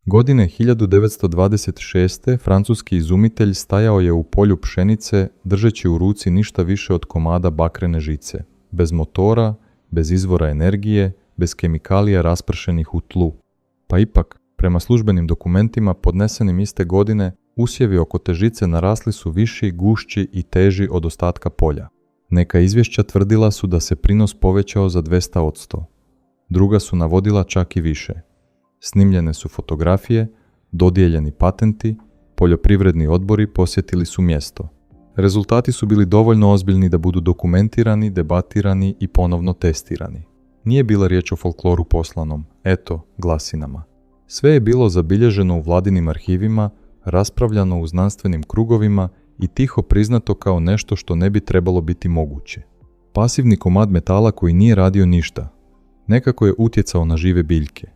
Godine 1926. francuski izumitelj stajao je u polju pšenice držeći u ruci ništa više od komada bakrene žice, bez motora, bez izvora energije, bez kemikalija raspršenih u tlu. Pa ipak, prema službenim dokumentima podnesenim iste godine, usjevi oko te žice narasli su viši, gušći i teži od ostatka polja. Neka izvješća tvrdila su da se prinos povećao za 200%. Druga su navodila čak i više. Snimljene su fotografije, dodijeljeni patenti, poljoprivredni odbori posjetili su mjesto. Rezultati su bili dovoljno ozbiljni da budu dokumentirani, debatirani i ponovno testirani. Nije bila riječ o folkloru poslanom, eto, glasinama. Sve je bilo zabilježeno u vladinim arhivima, raspravljano u znanstvenim krugovima i tiho priznato kao nešto što ne bi trebalo biti moguće. Pasivni komad metala koji nije radio ništa. Nekako je utjecao na žive biljke.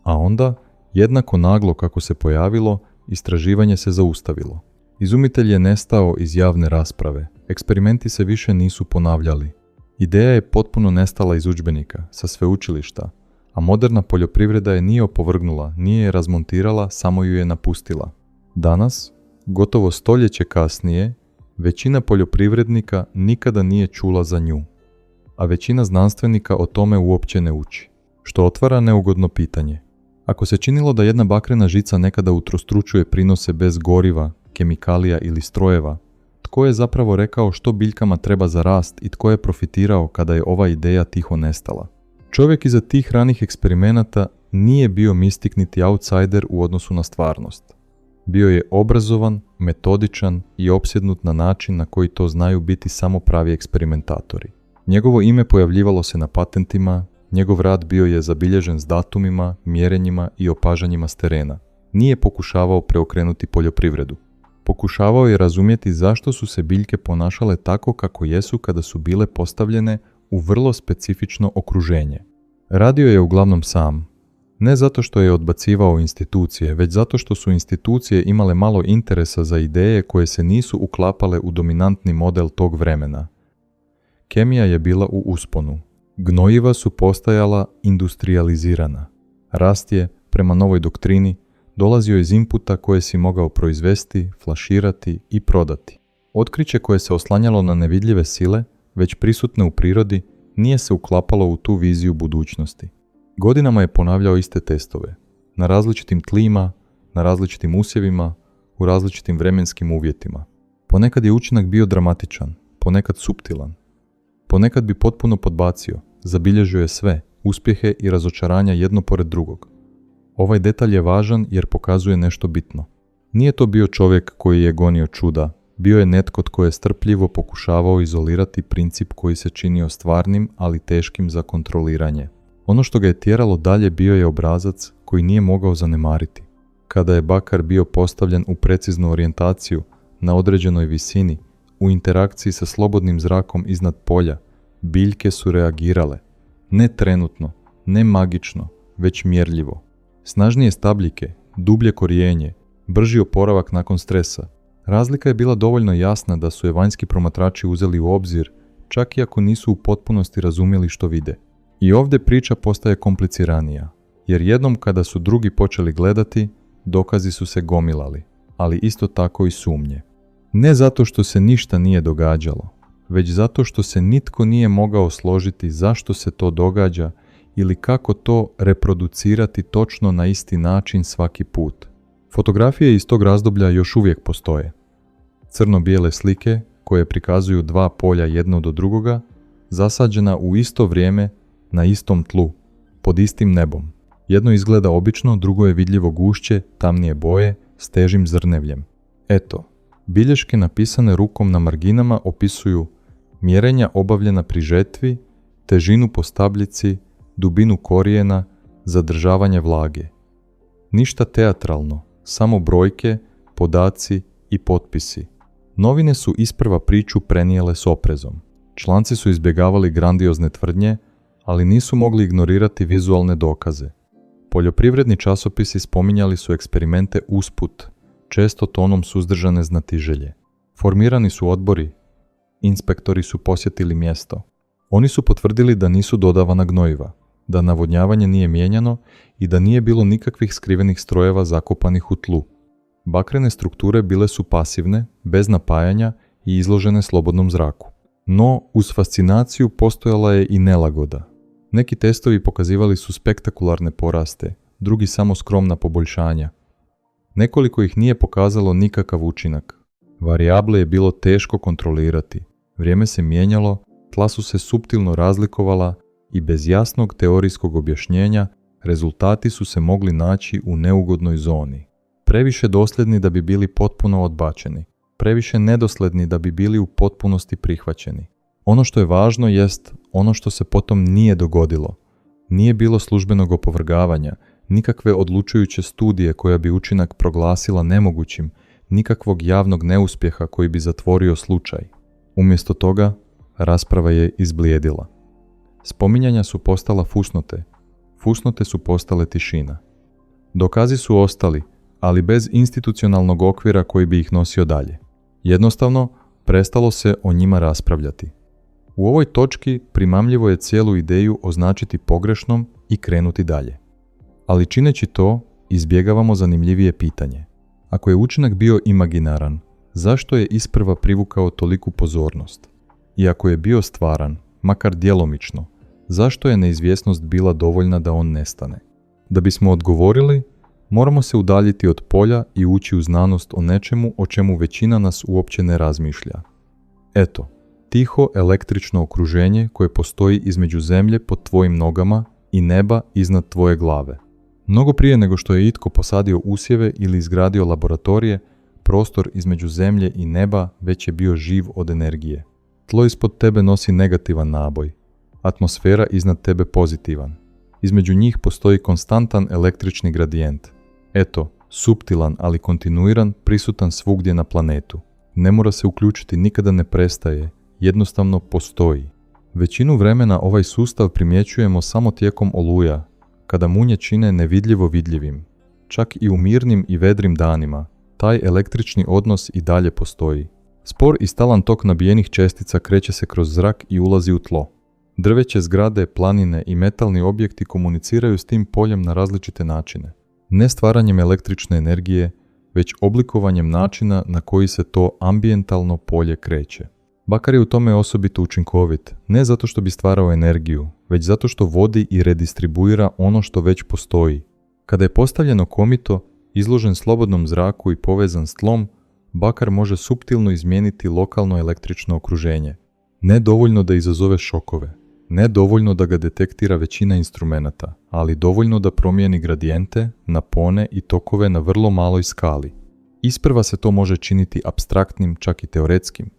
A onda, jednako naglo kako se pojavilo, istraživanje se zaustavilo. Izumitelj je nestao iz javne rasprave. Eksperimenti se više nisu ponavljali. Ideja je potpuno nestala iz udžbenika, sa sveučilišta, a moderna poljoprivreda je nije opovrgnula, nije je razmontirala, samo ju je napustila. Danas, gotovo stoljeće kasnije, većina poljoprivrednika nikada nije čula za nju, a većina znanstvenika o tome uopće ne uči, što otvara neugodno pitanje. Ako se činilo da jedna bakrena žica nekada utrostručuje prinose bez goriva, kemikalija ili strojeva, tko je zapravo rekao što biljkama treba za rast i tko je profitirao kada je ova ideja tiho nestala? Čovjek iza tih ranih eksperimenata nije bio mistik niti outsider u odnosu na stvarnost. Bio je obrazovan, metodičan i opsjednut na način na koji to znaju biti samo pravi eksperimentatori. Njegovo ime pojavljivalo se na patentima, njegov rad bio je zabilježen s datumima, mjerenjima i opažanjima s terena. Nije pokušavao preokrenuti poljoprivredu. Pokušavao je razumjeti zašto su se biljke ponašale tako kako jesu kada su bile postavljene u vrlo specifično okruženje. Radio je uglavnom sam. Ne zato što je odbacivao institucije, već zato što su institucije imale malo interesa za ideje koje se nisu uklapale u dominantni model tog vremena. Kemija je bila u usponu. Gnojiva su postajala industrijalizirana. Rast je, prema novoj doktrini, dolazio iz inputa koje si mogao proizvesti, flaširati i prodati. Otkriće koje se oslanjalo na nevidljive sile, već prisutne u prirodi, nije se uklapalo u tu viziju budućnosti. Godinama je ponavljao iste testove, na različitim tlima, na različitim usjevima, u različitim vremenskim uvjetima. Ponekad je učinak bio dramatičan, ponekad suptilan. Ponekad bi potpuno podbacio, zabilježio je sve, uspjehe i razočaranja jedno pored drugog. Ovaj detalj je važan jer pokazuje nešto bitno. Nije to bio čovjek koji je gonio čuda, bio je netko tko je strpljivo pokušavao izolirati princip koji se činio stvarnim, ali teškim za kontroliranje. Ono što ga je tjeralo dalje bio je obrazac koji nije mogao zanemariti. Kada je bakar bio postavljen u preciznu orijentaciju, na određenoj visini, u interakciji sa slobodnim zrakom iznad polja, biljke su reagirale. Ne trenutno, ne magično, već mjerljivo. Snažnije stabljike, dublje korijenje, brži oporavak nakon stresa. Razlika je bila dovoljno jasna da su je vanjski promatrači uzeli u obzir, čak i ako nisu u potpunosti razumjeli što vide. I ovdje priča postaje kompliciranija, jer jednom kada su drugi počeli gledati, dokazi su se gomilali, ali isto tako i sumnje. Ne zato što se ništa nije događalo, već zato što se nitko nije mogao složiti zašto se to događa ili kako to reproducirati točno na isti način svaki put. Fotografije iz tog razdoblja još uvijek postoje. Crno-bijele slike koje prikazuju dva polja jedno do drugoga, zasađena u isto vrijeme na istom tlu, pod istim nebom. Jedno izgleda obično, drugo je vidljivo gušće, tamnije boje, s težim zrnevljem. Eto, bilješke napisane rukom na marginama opisuju mjerenja obavljena pri žetvi, težinu po stabljici, dubinu korijena, zadržavanje vlage. Ništa teatralno, samo brojke, podaci i potpisi. Novine su isprva priču prenijele s oprezom. Članci su izbjegavali grandiozne tvrdnje, ali nisu mogli ignorirati vizualne dokaze. Poljoprivredni časopisi spominjali su eksperimente usput, često tonom suzdržane znatiželje. Formirani su odbori, inspektori su posjetili mjesto. Oni su potvrdili da nisu dodavana gnojiva. da navodnjavanje nije mijenjano i da nije bilo nikakvih skrivenih strojeva zakopanih u tlu. Bakrene strukture bile su pasivne, bez napajanja i izložene slobodnom zraku. No, uz fascinaciju postojala je i nelagoda. Neki testovi pokazivali su spektakularne poraste, drugi samo skromna poboljšanja. Nekoliko ih nije pokazalo nikakav učinak. Varijable je bilo teško kontrolirati. Vrijeme se mijenjalo, tla su se suptilno razlikovala i bez jasnog teorijskog objašnjenja rezultati su se mogli naći u neugodnoj zoni. Previše dosljedni da bi bili potpuno odbačeni. Previše nedosljedni da bi bili u potpunosti prihvaćeni. Ono što je važno jest ono što se potom nije dogodilo. Nije bilo službenog opovrgavanja, nikakve odlučujuće studije koja bi učinak proglasila nemogućim, nikakvog javnog neuspjeha koji bi zatvorio slučaj. Umjesto toga, rasprava je izblijedila. Spominjanja su postala fusnote. Fusnote su postale tišina. Dokazi su ostali, ali bez institucionalnog okvira koji bi ih nosio dalje. Jednostavno, prestalo se o njima raspravljati. U ovoj točki primamljivo je cijelu ideju označiti pogrešnom i krenuti dalje. Ali čineći to, izbjegavamo zanimljivije pitanje. Ako je učinak bio imaginaran, zašto je isprva privukao toliku pozornost? I ako je bio stvaran, makar djelomično, zašto je neizvjesnost bila dovoljna da on nestane? Da bismo odgovorili, moramo se udaljiti od polja i ući u znanost o nečemu o čemu većina nas uopće ne razmišlja. Eto, tiho električno okruženje koje postoji između zemlje pod tvojim nogama i neba iznad tvoje glave. Mnogo prije nego što je itko posadio usjeve ili izgradio laboratorije, prostor između zemlje i neba već je bio živ od energije. Tlo ispod tebe nosi negativan naboj, atmosfera iznad tebe pozitivan. Između njih postoji konstantan električni gradijent. Eto, suptilan ali kontinuiran, prisutan svugdje na planetu. Ne mora se uključiti, nikada ne prestaje, jednostavno postoji. Većinu vremena ovaj sustav primjećujemo samo tijekom oluja, kada munje čine nevidljivo vidljivim. Čak i u mirnim i vedrim danima, taj električni odnos i dalje postoji. Spor i stalan tok nabijenih čestica kreće se kroz zrak i ulazi u tlo. Drveće, zgrade, planine i metalni objekti komuniciraju s tim poljem na različite načine. Ne stvaranjem električne energije, već oblikovanjem načina na koji se to ambijentalno polje kreće. Bakar je u tome osobito učinkovit, ne zato što bi stvarao energiju, već zato što vodi i redistribuira ono što već postoji. Kada je postavljeno komito, izložen slobodnom zraku i povezan s tlom, bakar može suptilno izmijeniti lokalno električno okruženje. Ne dovoljno da izazove šokove, ne dovoljno da ga detektira većina instrumenata, ali dovoljno da promijeni gradijente, napone i tokove na vrlo maloj skali. Isprva se to može činiti apstraktnim, čak i teoretskim,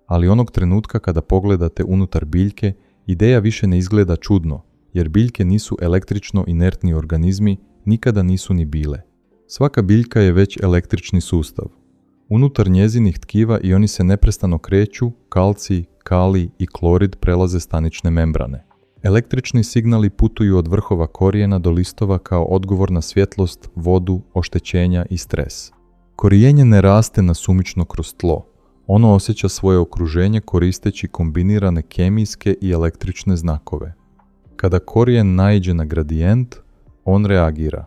ali onog trenutka kada pogledate unutar biljke, ideja više ne izgleda čudno, jer biljke nisu električno inertni organizmi, nikada nisu ni bile. Svaka biljka je već električni sustav. Unutar njezinih tkiva i oni se neprestano kreću, kalcij, kalij i klorid prelaze stanične membrane. Električni signali putuju od vrhova korijena do listova kao odgovor na svjetlost, vodu, oštećenja i stres. Korijenje ne raste nasumično kroz tlo. Ono osjeća svoje okruženje koristeći kombinirane kemijske i električne znakove. Kada korijen naiđe na gradijent, on reagira.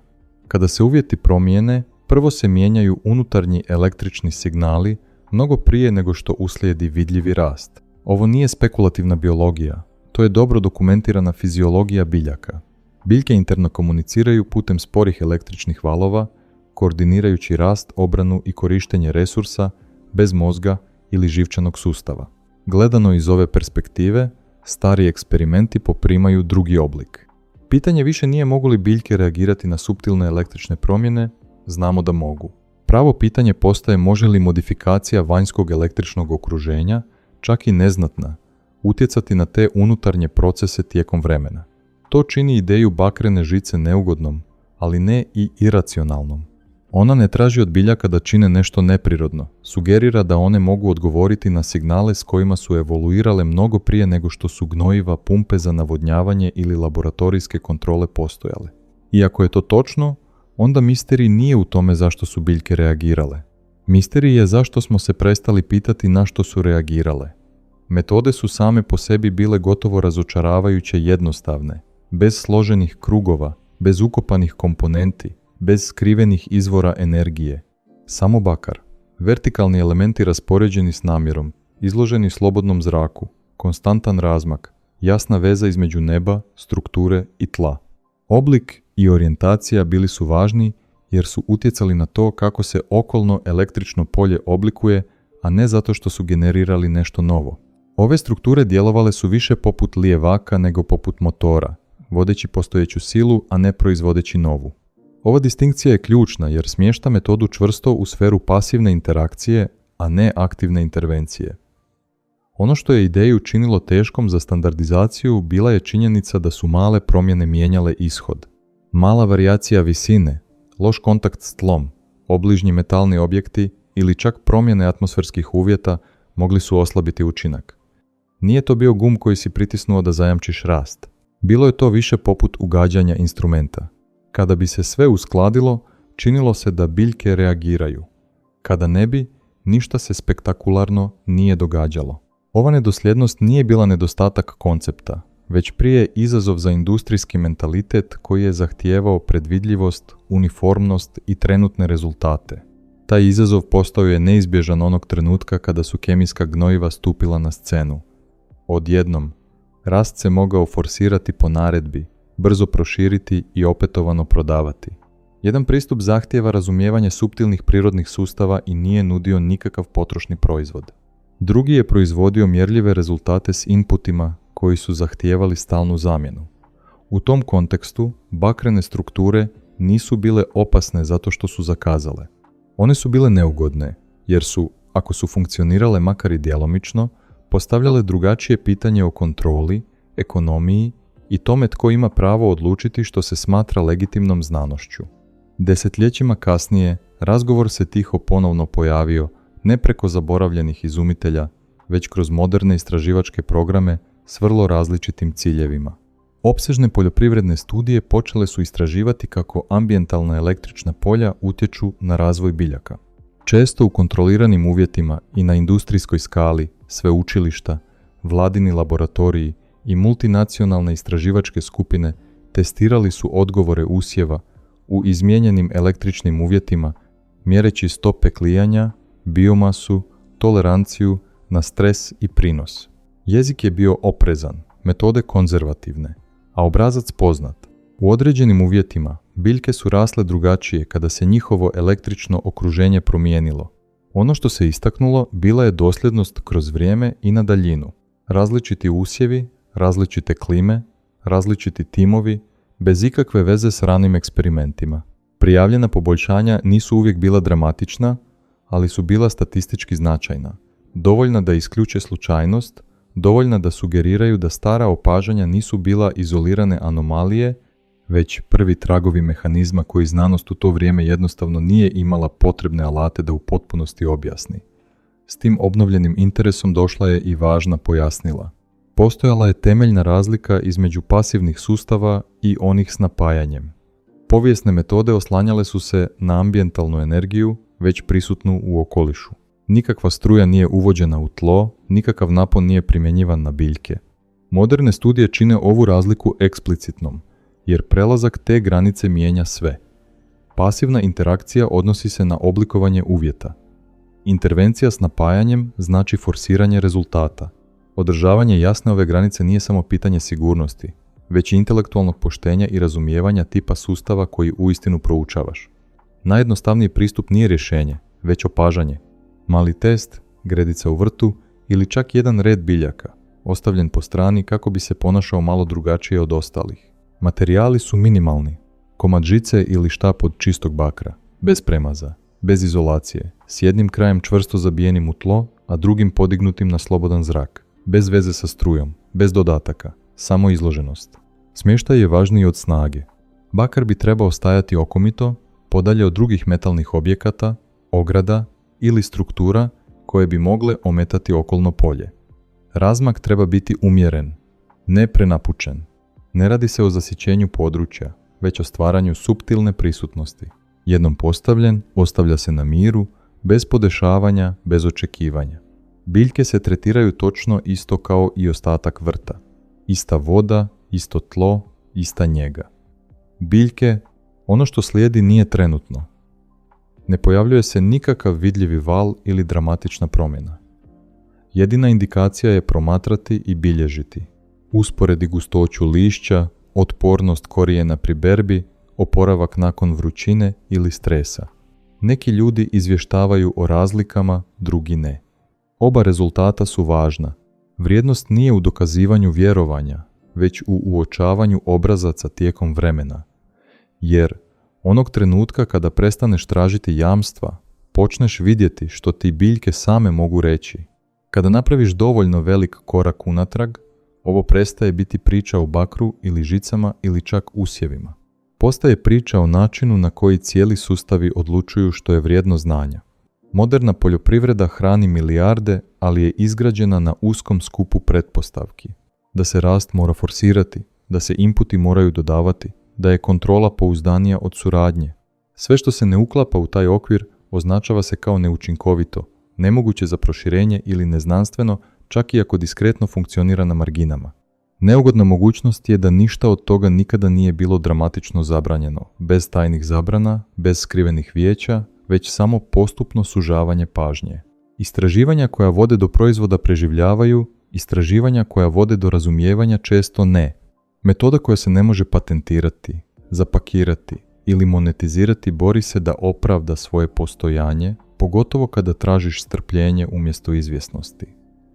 Kada se uvjeti promijene, prvo se mijenjaju unutarnji električni signali mnogo prije nego što uslijedi vidljivi rast. Ovo nije spekulativna biologija, to je dobro dokumentirana fiziologija biljaka. Biljke interno komuniciraju putem sporih električnih valova, koordinirajući rast, obranu i korištenje resursa bez mozga ili živčanog sustava. Gledano iz ove perspektive, stari eksperimenti poprimaju drugi oblik. Pitanje više nije mogu li biljke reagirati na suptilne električne promjene, znamo da mogu. Pravo pitanje postaje može li modifikacija vanjskog električnog okruženja, čak i neznatna, utjecati na te unutarnje procese tijekom vremena. To čini ideju bakrene žice neugodnom, ali ne i iracionalnom. Ona ne traži od biljaka da čine nešto neprirodno, sugerira da one mogu odgovoriti na signale s kojima su evoluirale mnogo prije nego što su gnojiva, pumpe za navodnjavanje ili laboratorijske kontrole postojale. I ako je to točno, onda misterij nije u tome zašto su biljke reagirale. Misterij je zašto smo se prestali pitati na što su reagirale. Metode su same po sebi bile gotovo razočaravajuće jednostavne. bez složenih krugova, bez ukopanih komponenti, bez skrivenih izvora energije. Samo bakar. Vertikalni elementi raspoređeni s namjerom, izloženi slobodnom zraku, konstantan razmak, jasna veza između neba, strukture i tla. Oblik i orijentacija bili su važni jer su utjecali na to kako se okolno električno polje oblikuje, a ne zato što su generirali nešto novo. Ove strukture djelovale su više poput lijevaka nego poput motora, vodeći postojeću silu, a ne proizvodeći novu. Ova distinkcija je ključna jer smješta metodu čvrsto u sferu pasivne interakcije, a ne aktivne intervencije. Ono što je ideju činilo teškom za standardizaciju bila je činjenica da su male promjene mijenjale ishod. Mala varijacija visine, loš kontakt s tlom, obližnji metalni objekti ili čak promjene atmosferskih uvjeta mogli su oslabiti učinak. Nije to bio gum koji si pritisnuo da zajamčiš rast. Bilo je to više poput ugađanja instrumenta. Kada bi se sve uskladilo, činilo se da biljke reagiraju. Kada ne bi, ništa se spektakularno nije događalo. Ova nedosljednost nije bila nedostatak koncepta, već prije izazov za industrijski mentalitet koji je zahtijevao predvidljivost, uniformnost i trenutne rezultate. Taj izazov postao je neizbježan onog trenutka kada su kemijska gnojiva stupila na scenu. Odjednom, rast se mogao forsirati po naredbi, brzo proširiti i opetovano prodavati. Jedan pristup zahtijeva razumijevanje suptilnih prirodnih sustava i nije nudio nikakav potrošni proizvod. Drugi je proizvodio mjerljive rezultate s inputima koji su zahtijevali stalnu zamjenu. U tom kontekstu, bakrene strukture nisu bile opasne zato što su zakazale. One su bile neugodne, jer su, ako su funkcionirale makar i djelomično, postavljale drugačije pitanje o kontroli, ekonomiji i tome tko ima pravo odlučiti što se smatra legitimnom znanošću. Desetljećima kasnije, razgovor se tiho ponovno pojavio, ne preko zaboravljenih izumitelja, već kroz moderne istraživačke programe s vrlo različitim ciljevima. Opsežne poljoprivredne studije počele su istraživati kako ambijentalna električna polja utječu na razvoj biljaka. Često u kontroliranim uvjetima i na industrijskoj skali, sveučilišta, vladini laboratoriji i multinacionalne istraživačke skupine testirali su odgovore usjeva u izmijenjenim električnim uvjetima, mjereći stope klijanja, biomasu, toleranciju na stres i prinos. Jezik je bio oprezan, metode konzervativne, a obrazac poznat. U određenim uvjetima biljke su rasle drugačije kada se njihovo električno okruženje promijenilo. Ono što se istaknulo bila je dosljednost kroz vrijeme i na daljinu. Različiti usjevi, različite klime, različiti timovi, bez ikakve veze s ranim eksperimentima. Prijavljena poboljšanja nisu uvijek bila dramatična, ali su bila statistički značajna. Dovoljna da isključe slučajnost, dovoljna da sugeriraju da stara opažanja nisu bila izolirane anomalije, već prvi tragovi mehanizma koji znanost u to vrijeme jednostavno nije imala potrebne alate da u potpunosti objasni. S tim obnovljenim interesom došla je i važna pojasnila. Postojala je temeljna razlika između pasivnih sustava i onih s napajanjem. Povijesne metode oslanjale su se na ambijentalnu energiju, već prisutnu u okolišu. Nikakva struja nije uvođena u tlo, nikakav napon nije primjenjivan na biljke. Moderne studije čine ovu razliku eksplicitnom, jer prelazak te granice mijenja sve. Pasivna interakcija odnosi se na oblikovanje uvjeta. Intervencija s napajanjem znači forsiranje rezultata. Održavanje jasne ove granice nije samo pitanje sigurnosti, već i intelektualnog poštenja i razumijevanja tipa sustava koji uistinu proučavaš. Najjednostavniji pristup nije rješenje, već opažanje. Mali test, gredica u vrtu ili čak jedan red biljaka, ostavljen po strani kako bi se ponašao malo drugačije od ostalih. Materijali su minimalni, komad žice ili štap od čistog bakra, bez premaza, bez izolacije, s jednim krajem čvrsto zabijenim u tlo, a drugim podignutim na slobodan zrak, bez veze sa strujom, bez dodataka, samo izloženost. Smještaj je važniji od snage. Bakar bi trebao stajati okomito, podalje od drugih metalnih objekata, ograda ili struktura koje bi mogle ometati okolno polje. Razmak treba biti umjeren, ne prenapučen. Ne radi se o zasićenju područja, već o stvaranju suptilne prisutnosti. Jednom postavljen, ostavlja se na miru, bez podešavanja, bez očekivanja. Biljke se tretiraju točno isto kao i ostatak vrta. Ista voda, isto tlo, ista njega. Biljke, ono što slijedi nije trenutno. Ne pojavljuje se nikakav vidljivi val ili dramatična promjena. Jedina indikacija je promatrati i bilježiti. Usporedi gustoću lišća, otpornost korijena pri berbi, oporavak nakon vrućine ili stresa. Neki ljudi izvještavaju o razlikama, drugi ne. Oba rezultata su važna. Vrijednost nije u dokazivanju vjerovanja, već u uočavanju obrazaca tijekom vremena. Jer onog trenutka kada prestaneš tražiti jamstva, počneš vidjeti što ti biljke same mogu reći. Kada napraviš dovoljno velik korak unatrag, ovo prestaje biti priča o bakru ili žicama ili čak usjevima. Postaje priča o načinu na koji cijeli sustavi odlučuju što je vrijedno znanja. Moderna poljoprivreda hrani milijarde, ali je izgrađena na uskom skupu pretpostavki. Da se rast mora forsirati, da se inputi moraju dodavati, da je kontrola pouzdanija od suradnje. Sve što se ne uklapa u taj okvir označava se kao neučinkovito, nemoguće za proširenje ili neznanstveno, čak i ako diskretno funkcionira na marginama. Neugodna mogućnost je da ništa od toga nikada nije bilo dramatično zabranjeno, bez tajnih zabrana, bez skrivenih vijeća, već samo postupno sužavanje pažnje. Istraživanja koja vode do proizvoda preživljavaju, istraživanja koja vode do razumijevanja često ne. Metoda koja se ne može patentirati, zapakirati ili monetizirati bori se da opravda svoje postojanje, pogotovo kada tražiš strpljenje umjesto izvjesnosti.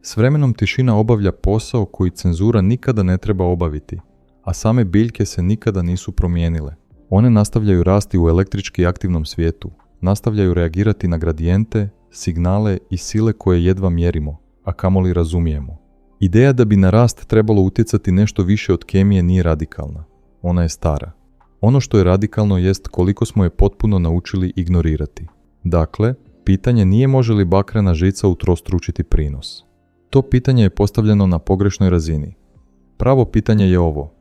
S vremenom tišina obavlja posao koji cenzura nikada ne treba obaviti, a same biljke se nikada nisu promijenile. One nastavljaju rasti u električki aktivnom svijetu, nastavljaju reagirati na gradijente, signale i sile koje jedva mjerimo, a kamoli razumijemo. Ideja da bi na rast trebalo utjecati nešto više od kemije nije radikalna. Ona je stara. Ono što je radikalno jest koliko smo je potpuno naučili ignorirati. Dakle, pitanje nije može li bakrena žica utrostručiti prinos. To pitanje je postavljeno na pogrešnoj razini. Pravo pitanje je ovo.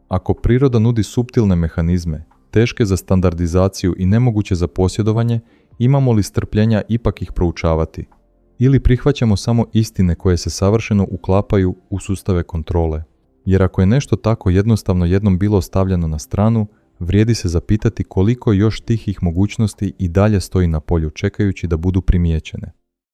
Ako priroda nudi suptilne mehanizme, teške za standardizaciju i nemoguće za posjedovanje, imamo li strpljenja ipak ih proučavati? Ili prihvaćamo samo istine koje se savršeno uklapaju u sustave kontrole? Jer ako je nešto tako jednostavno jednom bilo stavljeno na stranu, vrijedi se zapitati koliko još tihih mogućnosti i dalje stoji na polju čekajući da budu primijećene.